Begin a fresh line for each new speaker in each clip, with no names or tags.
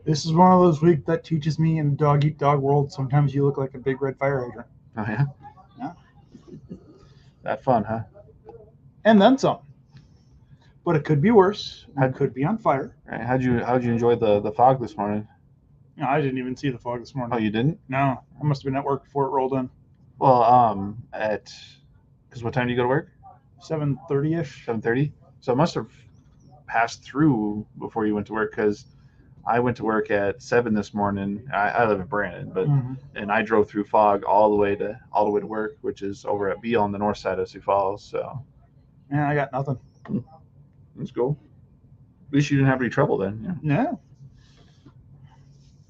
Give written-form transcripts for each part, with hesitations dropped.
This is one of those weeks that teaches me in the dog eat dog world. Sometimes you look like a big red fire hydrant.
Oh yeah.
Yeah.
That fun, huh?
And then some. But it could be worse.
How-
It could be on fire.
Right. How'd you enjoy the fog this morning?
No, I didn't even see the fog this
Oh,
morning.
you didn't?
No, I must have been at work before it rolled in.
Well, because what time do you go to work?
7:30ish.
7:30. So it must have passed through before you went to work, because I went to work at 7 this morning. I live in Brandon, but and I drove through fog all the way to work, which is over at Beale on the north side of Sioux Falls. So
Yeah, I got nothing.
that's cool. At least you didn't have any trouble then. Yeah.
No.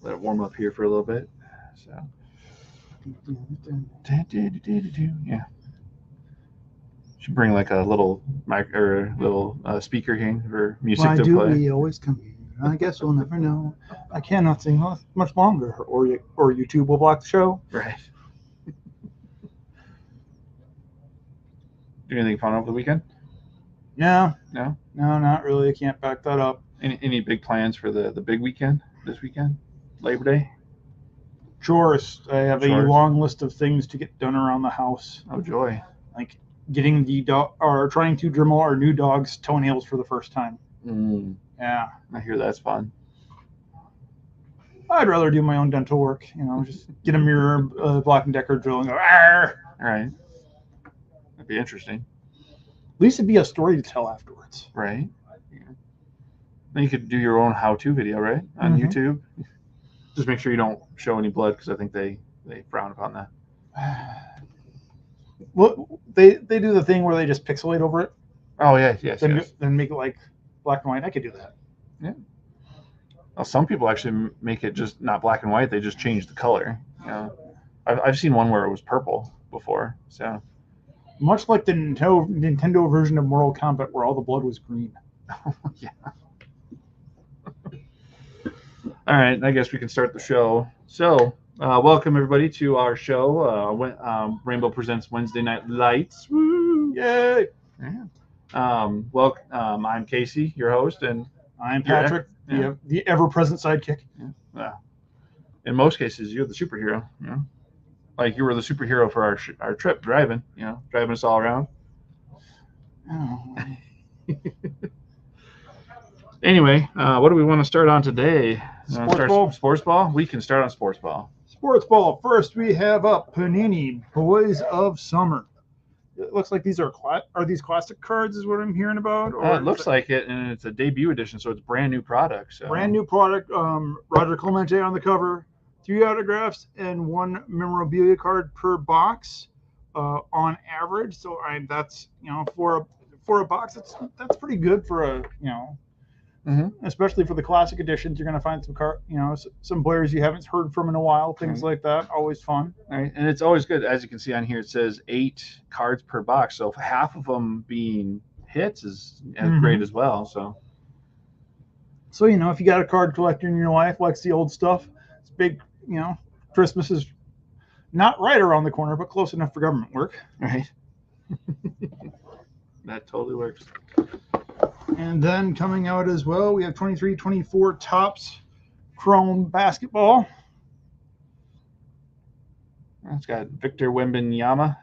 Let it warm up here for a little bit. So yeah. Should bring like a little mic or little speaker here for music
Why
to
do
play.
we always come here? I guess we'll never know. I cannot sing much longer, or YouTube will block the show.
Right. Do anything fun over the weekend?
No,
No.
not really. I can't back that up.
Any big plans for the big weekend this weekend? Labor Day?
Chores. I have a
Chores.
long list of things to get done around the house,
Oh joy.
like getting the dog or trying to Dremel our new dog's toenails for the first time. Yeah,
I hear that's fun.
I'd rather do my own dental work. Just get a mirror, Black and Decker drill, and go. Arr!
All right. That'd be interesting.
At least it'd be a story to tell afterwards.
Right. Yeah. Then you could do your own how-to video, right, on YouTube. Just make sure you don't show any blood, because I think they frown upon that.
Well, they do the thing where they just pixelate over it.
Oh yeah, yes.
Then make it like black and white. I could do that.
Yeah. Well, some people actually make it just not black and white. They just change the color. I've seen one where it was purple before. So
much like the Nintendo version of Mortal Kombat, where all the blood was green.
Yeah. All right, I guess we can start the show. So, welcome everybody to our show. Rainbow presents Wednesday Night Lights. Woo! Yay! Yeah. I'm Casey, your host, and
I'm Patrick, the ever-present sidekick.
Yeah. In most cases, you're the superhero. Like you were the superhero for our trip driving. Driving us all around.
Oh.
Anyway, what do we want to start on today?
Sports
ball? We can start on sports ball.
Sports ball. First, we have up Panini Boys of Summer. It looks like these are these classic cards, is what I'm hearing about.
Or it looks like it, and it's a debut edition, so it's brand new product. So.
Brand new product. Roger Clemente on the cover. 3 autographs and 1 memorabilia card per box, on average. So that's for a box, that's pretty good for a especially for the classic editions. You're going to find some players you haven't heard from in a while, things like that. Always fun.
Right. And it's always good. As you can see on here, it says 8 cards per box. So half of them being hits is great as well. So
if you got a card collector in your life, likes the old stuff, it's big. Christmas is not right around the corner, but close enough for government work.
Right. That totally works.
And then coming out as well, we have 23-24 Topps Chrome Basketball.
It's got Victor Wembanyama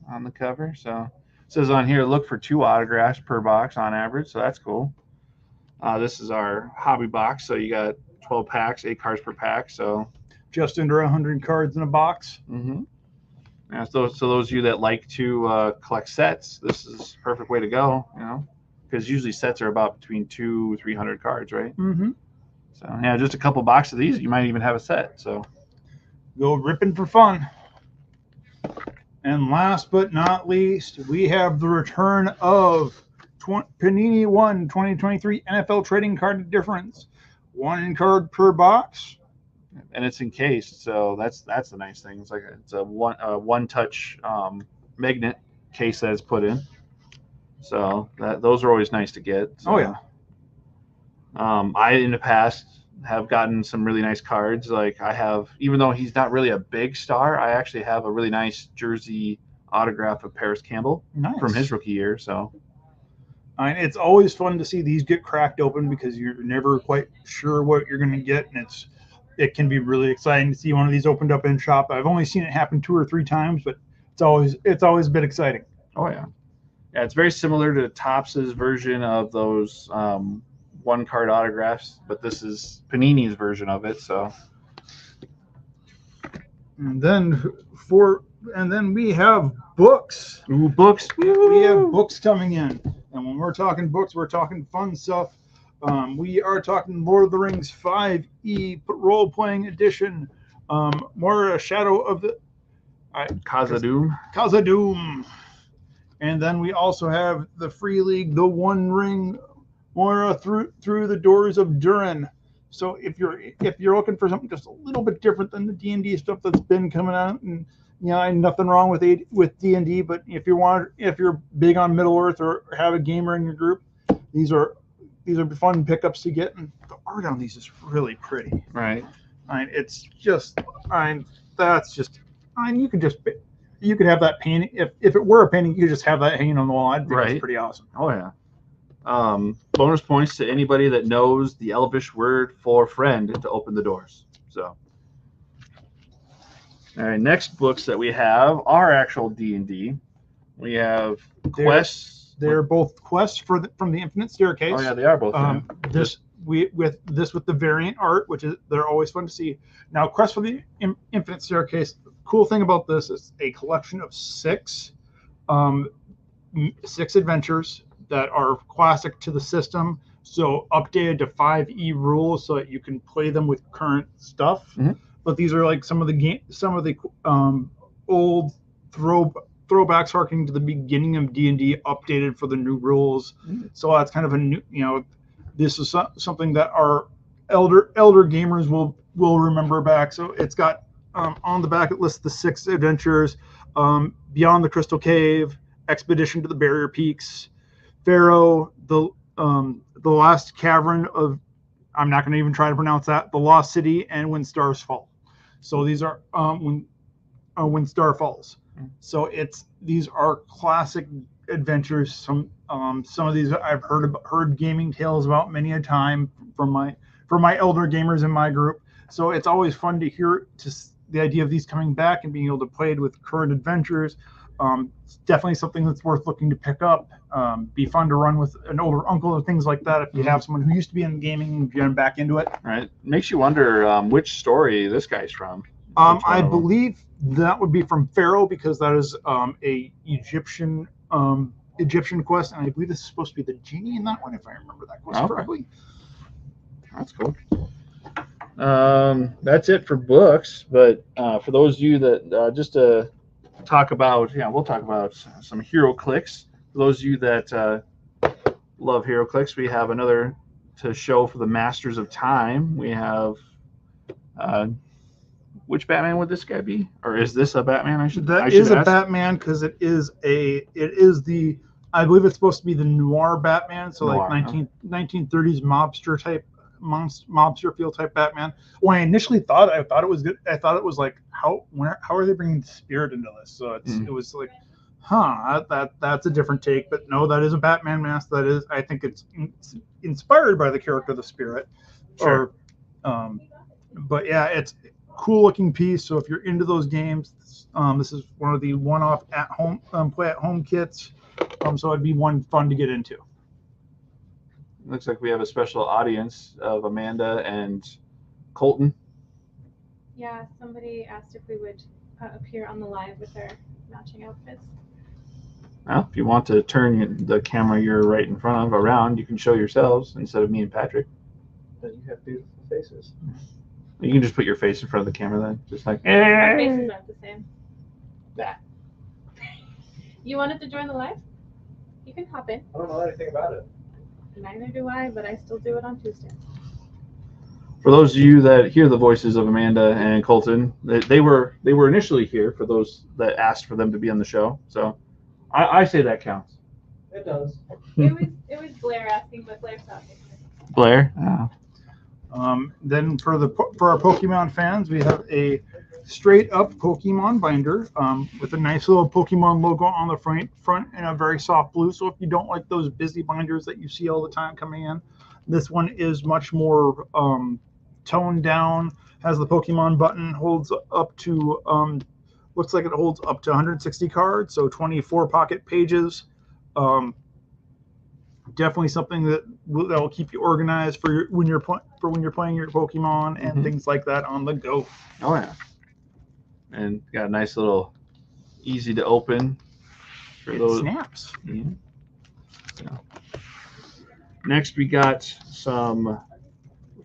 on the cover. So it says on here, look for 2 autographs per box on average. So that's cool. This is our hobby box. So you got 12 packs, 8 cards per pack. So
just under 100 cards in a box.
Yeah, so those of you that like to collect sets, this is a perfect way to go. Because usually sets are about between 200-300 cards, right? So yeah, just a couple boxes of these, you might even have a set. So
go ripping for fun. And last but not least, we have the return of Panini 1 2023 NFL Trading Card Difference. 1 card per box.
And it's encased, so that's the nice thing. It's a one touch magnet case that is put in. So those are always nice to get. So,
oh yeah.
I in the past have gotten some really nice cards. Like I have, even though he's not really a big star, I actually have a really nice jersey autograph of Paris Campbell from his rookie year. So
And it's always fun to see these get cracked open because you're never quite sure what you're going to get, and it can be really exciting to see one of these opened up in shop. I've only seen it happen 2 or 3 times, but it's always been exciting.
Oh yeah, yeah. It's very similar to Topps' version of those one card autographs, but this is Panini's version of it. So,
and then we have books.
ooh, books.
We have books coming in, and when we're talking books, we're talking fun stuff. We are talking Lord of the Rings 5e role-playing edition. More Shadow of the Khazad-dûm. And then we also have the Free League, the One Ring, more through the Doors of Durin. So if you're looking for something just a little bit different than the D&D stuff that's been coming out, and nothing wrong with D&D, but if you're big on Middle Earth or have a gamer in your group, these are fun pickups to get, and the art on these is really pretty.
Right.
It's just, you could have that painting. If it were a painting, you could just have that hanging on the wall. I'd think it's pretty awesome.
Oh yeah. Bonus points to anybody that knows the Elvish word for friend to open the doors. So, all right. Next books that we have are actual D&D. We have quests.
They're both quests from the Infinite Staircase.
Oh yeah, they are both.
With the variant art, they're always fun to see. Now, Quest for the Infinite Staircase. The cool thing about this is a collection of 6 adventures that are classic to the system. So updated to 5e rules so that you can play them with current stuff. Mm-hmm. But these are like some of the old throwbacks harkening to the beginning of D&D, updated for the new rules. Mm-hmm. So that's kind of a new, this is something that our elder gamers will remember back. So it's got on the back it lists the 6 adventures: Beyond the Crystal Cave, Expedition to the Barrier Peaks, Pharaoh, the Last Cavern of, I'm not going to even try to pronounce that, the Lost City, and When Stars Fall. So these are When Star Falls. So these are classic adventures. Some of these I've heard gaming tales about many a time from my elder gamers in my group. So it's always fun to hear the idea of these coming back and being able to play it with current adventures. It's definitely something that's worth looking to pick up. Be fun to run with an older uncle or things like that if you have someone who used to be in gaming and getting back into it.
Right. Makes you wonder which story this guy's from.
I believe that would be from Pharaoh, because that is a Egyptian quest, and I believe this is supposed to be the genie in that one, if I remember that quest correctly.
That's cool. That's it for books, but for those of you that just to talk about, we'll talk about some hero clicks. For those of you that love hero clicks, we have another to show for the Masters of Time. We have which Batman would this guy be, or is this a Batman?
That is a Batman, because it is the, I believe it's supposed to be the noir Batman, so noir, like 1930s mobster feel type Batman. When I initially thought it was good, I thought it was like, how are they bringing the Spirit into this? So it was like, that's a different take. But no, that is a Batman mask. That is, I think it's inspired by the character of the Spirit.
Sure.
But yeah, it's a cool looking piece. So if you're into those games, this is one of the one-off at home play at home kits. So it'd be one fun to get into.
Looks like we have a special audience of Amanda and Colton.
Yeah, somebody asked if we would appear on the live with our matching outfits.
Well, if you want to turn the camera you're right in front of around, you can show yourselves instead of me and Patrick.
But you have beautiful faces.
You can just put your face in front of the camera then, just like.
Our faces aren't the same.
Nah.
You wanted to join the live? You can hop in.
I don't know anything about it.
Neither do I, but I still do it on Tuesday.
For those of you that hear the voices of Amanda and Colton, they were initially here for those that asked for them to be on the show. So I say that counts.
It does.
It was Blair asking, but Blair's not here.
Blair?
Then for our Pokemon fans, we have a straight up Pokemon binder with a nice little Pokemon logo on the front and a very soft blue. So if you don't like those busy binders that you see all the time coming in, this one is much more toned down. Has the Pokemon button, holds up to looks like it holds up to 160 cards, so 24 pocket pages. Definitely something that will keep you organized for when you're playing your Pokemon and things like that on the go.
Oh yeah, and got a nice little, easy to open. For
It
those.
snaps.
Yeah. So. Next, we got some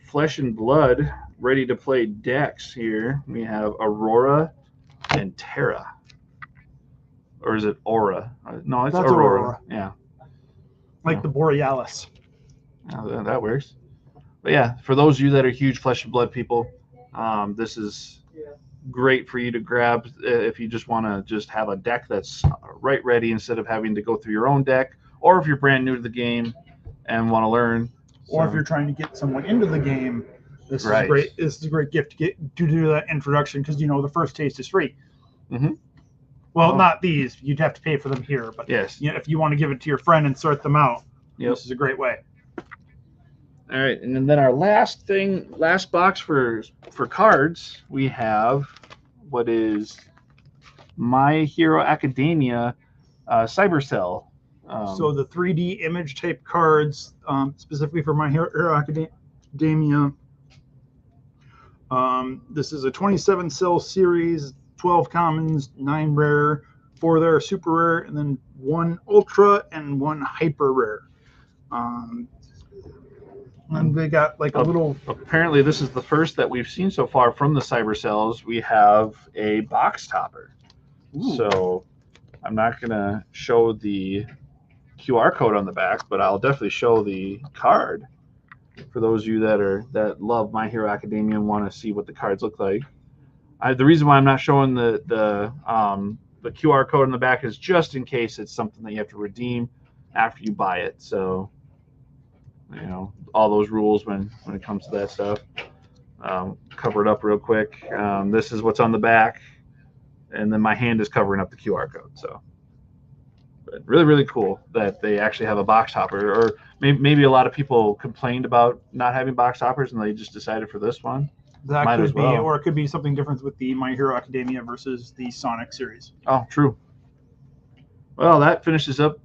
Flesh and Blood ready to play decks here. We have Aurora and Terra. Or is it Aura? No, it's
That's
Aurora.
Aurora.
Yeah.
Like the Borealis.
Oh, that works. But yeah, for those of you that are huge Flesh and Blood people, this is great for you to grab if you just want to just have a deck that's right ready instead of having to go through your own deck, or if you're brand new to the game and want to learn.
Or if you're trying to get someone into the game, this
Right.
is great. This is a great gift to do that introduction because the first taste is free.
Mm-hmm.
Well, not these. You'd have to pay for them here, but
Yes.
if you want to give it to your friend and sort them out,
Yep.
this is a great way.
All right, and then our last box for cards, we have what is My Hero Academia Cybercell.
So the 3D image type cards, specifically for My Hero Academia. This is a 27 cell series, 12 commons, 9 rare, 4 that are super rare, and then 1 ultra and 1 hyper rare. And they got like a little.
Apparently, this is the first that we've seen so far from the Cybercells. We have a box topper. Ooh. So I'm not gonna show the QR code on the back, but I'll definitely show the card for those of you that love My Hero Academia and want to see what the cards look like. The reason why I'm not showing the QR code on the back is just in case it's something that you have to redeem after you buy it. So all those rules when it comes to that stuff. Cover it up real quick. This is what's on the back, and then my hand is covering up the QR code. So, but really, really cool that they actually have a box topper. Or maybe a lot of people complained about not having box toppers, and they just decided for this one.
That
Might
could
as
be,
well.
or it could be something different with the My Hero Academia versus the Sonic series.
Oh, true. Well, that finishes up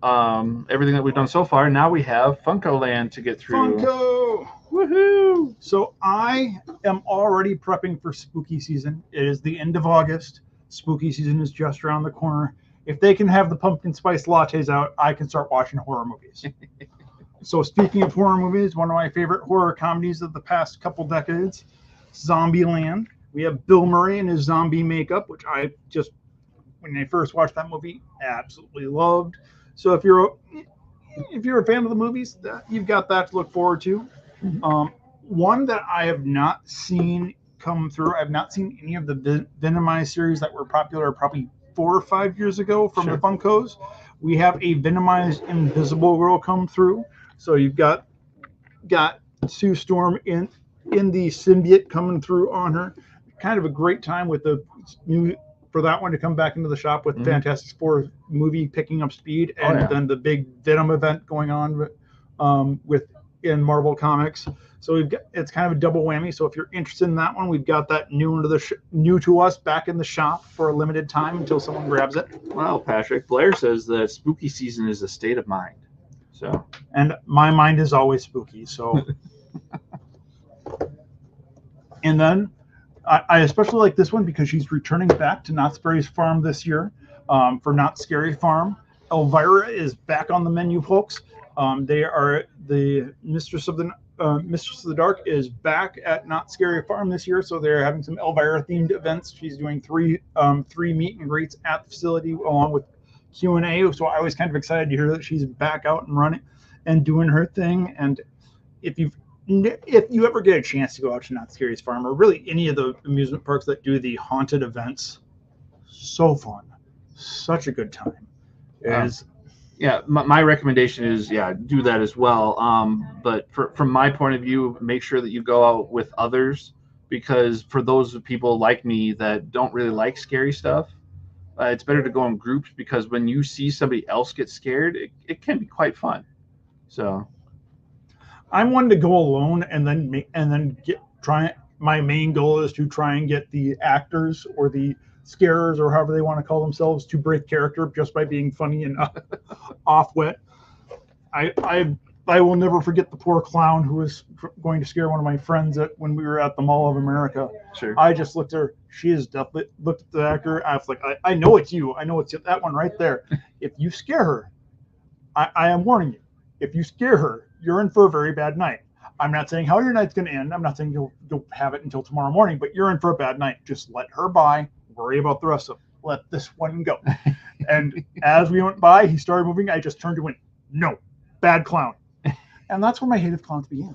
everything that we've done so far. Now we have Funko Land to get through.
Funko!
Woohoo!
So I am already prepping for spooky season. It is the end of August. Spooky season is just around the corner. If they can have the pumpkin spice lattes out, I can start watching horror movies. So speaking of horror movies, one of my favorite horror comedies of the past couple decades, Zombieland. We have Bill Murray in his zombie makeup, which I just, when I first watched that movie, absolutely loved. So if you're a fan of the movies, you've got that to look forward to. One that I have not seen come through, I've not seen any of the Venomized series that were popular probably 4 or 5 years ago from the Funkos. We have a Venomized Invisible Girl come through. So you've got Sue Storm in the symbiote coming through on her. Kind of a great time with the new, for that one to come back into the shop with Fantastic Four movie picking up speed, and then the big Venom event going on in Marvel Comics. So it's kind of a double whammy. So if you're interested in that one, we've got that new to us back in the shop for a limited time until someone grabs it.
Well, Patrick, Blair says that spooky season is a state of mind. So,
and my mind is always spooky. So, and then I especially like this one because she's returning back to Knott's Berry's Farm this year for Knott's Scary Farm. Elvira is back on the menu, folks. They are the Mistress of the Dark is back at Knott's Scary Farm this year, so they're having some Elvira themed events. She's doing three meet and greets at the facility along with Q&A. So I was kind of excited to hear that she's back out and running and doing her thing. And if you ever get a chance to go out to Knott's Scary Farm, or really any of the amusement parks that do the haunted events, so fun, such a good time.
My recommendation is do that as well. But from my point of view, make sure that you go out with others, because for those people like me that don't really like scary stuff, it's better to go in groups, because when you see somebody else get scared, it can be quite fun. So
I'm one to go alone and then try. My main goal is to try and get the actors or the scarers or however they want to call themselves to break character just by being funny and off wit. I will never forget the poor clown who was going to scare one of my friends when we were at the Mall of America.
sure.
I just looked at her. She is definitely looked at the actor. I was like, I know it's you. I know it's that one right there. If you scare her, I am warning you. If you scare her, you're in for a very bad night. I'm not saying how your night's going to end. I'm not saying you'll have it until tomorrow morning, but you're in for a bad night. Just let her by. Worry about the rest of it. Let this one go. And as we went by, he started moving. I just turned and went, no, bad clown. And that's where my hate of clowns began.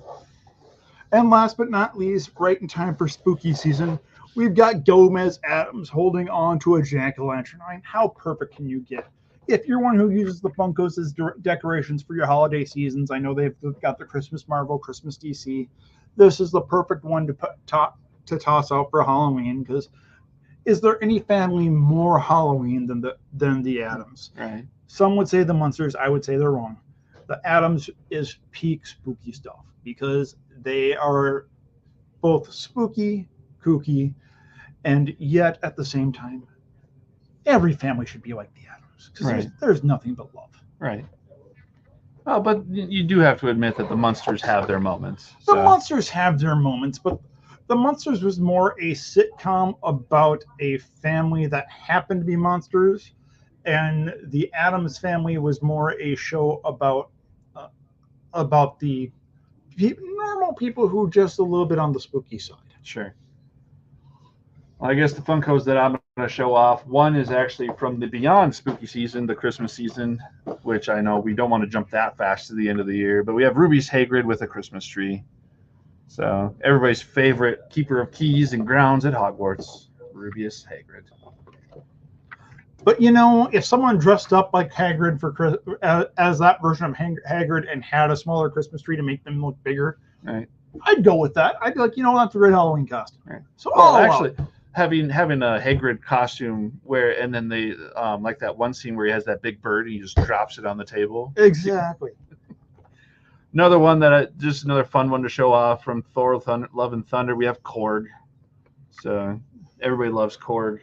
And last but not least, right in time for spooky season, we've got Gomez Adams holding on to a jack-o'-lantern. I mean, how perfect can you get? If you're one who uses the Funkos as decorations for your holiday seasons, I know they've got the Christmas Marvel, Christmas DC. This is the perfect one to toss out for Halloween, because is there any family more Halloween than the Adams?
Right.
Some would say the Munsters. I would say they're wrong. The Adams is peak spooky stuff because they are both spooky, kooky, and yet at the same time, every family should be like the Adams, because
Right.
there's nothing but love.
Right. Oh, but you do have to admit that the Munsters have their moments.
The
So,
Munsters have their moments, but the Munsters was more a sitcom about a family that happened to be monsters, and the Addams Family was more a show about the normal people who just a little bit on the spooky side.
sure. Well, I guess the Funkos that I'm going to show off, one is actually from the Beyond Spooky season, the Christmas season, which I know we don't want to jump that fast to the end of the year, but we have Ruby's Hagrid with a Christmas tree. So everybody's favorite keeper of keys and grounds at Hogwarts, Rubius Hagrid.
But if someone dressed up like Hagrid as that version of Hagrid and had a smaller Christmas tree to make them look bigger,
Right.
I'd go with that. I'd be like, that's a great Halloween costume.
Right.
So
Well, actually, having a Hagrid costume and then they like that one scene where he has that big bird and he just drops it on the table.
Exactly.
Another one just another fun one to show off from Thor: Love and Thunder. We have Korg. So everybody loves Korg.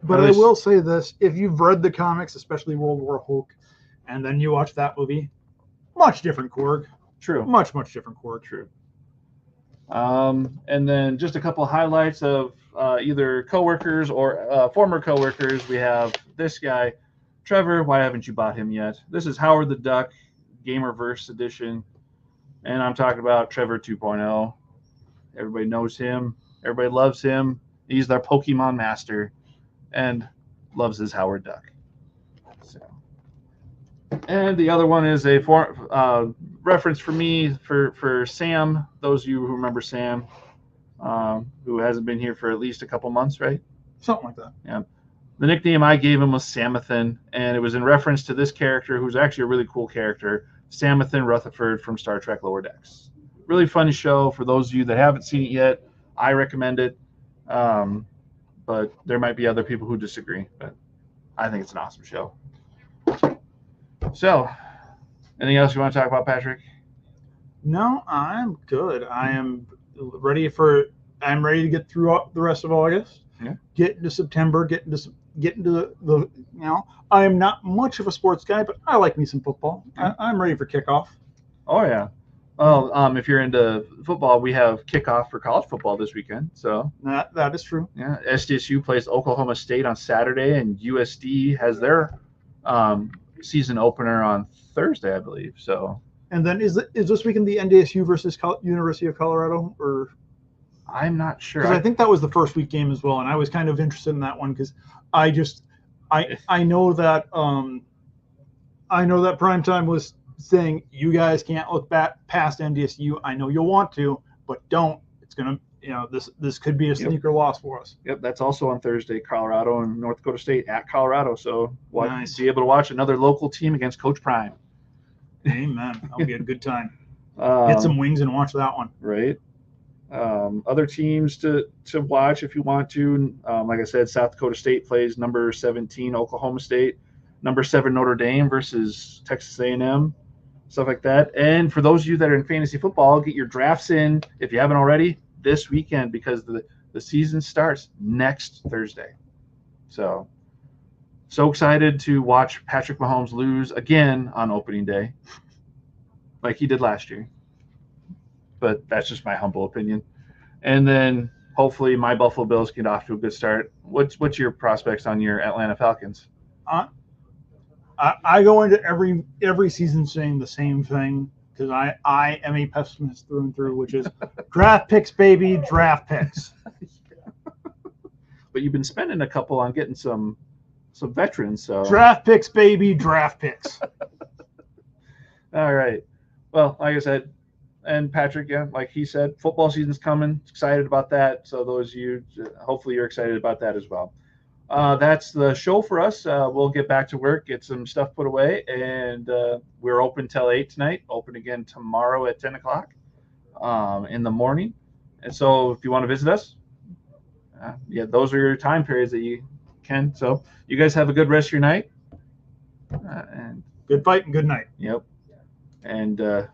But I will say this: if you've read the comics, especially World War Hulk, and then you watch that movie, much different Korg.
True.
Much different Korg.
True. And then just a couple highlights of either coworkers or former coworkers. We have this guy, Trevor. Why haven't you bought him yet? This is Howard the Duck, Gamerverse edition, and I'm talking about Trevor 2.0. Everybody knows him. Everybody loves him. He's their Pokemon master, and loves his Howard Duck. So, and the other one is a reference for me for Sam. Those of you who remember Sam, who hasn't been here for at least a couple months, right?
Something like that.
Yeah. The nickname I gave him was Samathan, and it was in reference to this character, who's actually a really cool character, Samathan Rutherford from Star Trek Lower Decks. Really fun show. For those of you that haven't seen it yet, I recommend it. But there might be other people who disagree. But I think it's an awesome show. So, anything else you want to talk about, Patrick?
No, I'm good. I'm ready to get through the rest of August.
Yeah.
Get into September. Get into the I am not much of a sports guy, but I like me some football. I'm ready for kickoff.
Oh yeah. Well, if you're into football, we have kickoff for college football this weekend. So
that is true.
yeah, SDSU plays Oklahoma State on Saturday, and USD has their season opener on Thursday, I believe. So.
And then is this weekend the NDSU versus University of Colorado, or?
I'm not sure.
Because I think that was the first week game as well, and I was kind of interested in that one because I know that Primetime was saying you guys can't look back past NDSU. I know you'll want to, but don't. It's gonna this could be a sneaker loss for us.
Yep, that's also on Thursday. Colorado and North Dakota State at Colorado. So
nice.
Be able to watch another local team against Coach Prime.
Amen. That'll be a good time. Get some wings and watch that one.
Right. Other teams to watch if you want to. Like I said, South Dakota State plays number 17 Oklahoma State, number 7 Notre Dame versus Texas A&M, stuff like that. And for those of you that are in fantasy football, get your drafts in if you haven't already this weekend because the season starts next Thursday. So excited to watch Patrick Mahomes lose again on opening day, like he did last year. But that's just my humble opinion. And then hopefully my Buffalo Bills get off to a good start. What's your prospects on your Atlanta Falcons?
I go into every season saying the same thing because I am a pessimist through and through, which is draft picks, baby, draft picks.
But you've been spending a couple on getting some veterans. So
draft picks, baby, draft picks.
All right. Well, like I said, and Patrick, yeah, like he said, football season's coming. Excited about that. So those of you, hopefully you're excited about that as well. That's the show for us. We'll get back to work, get some stuff put away, and we're open till 8 tonight. Open again tomorrow at 10 o'clock in the morning. And so if you want to visit us, yeah, those are your time periods that you can. So you guys have a good rest of your night. And
good fight and good night.
Yep. And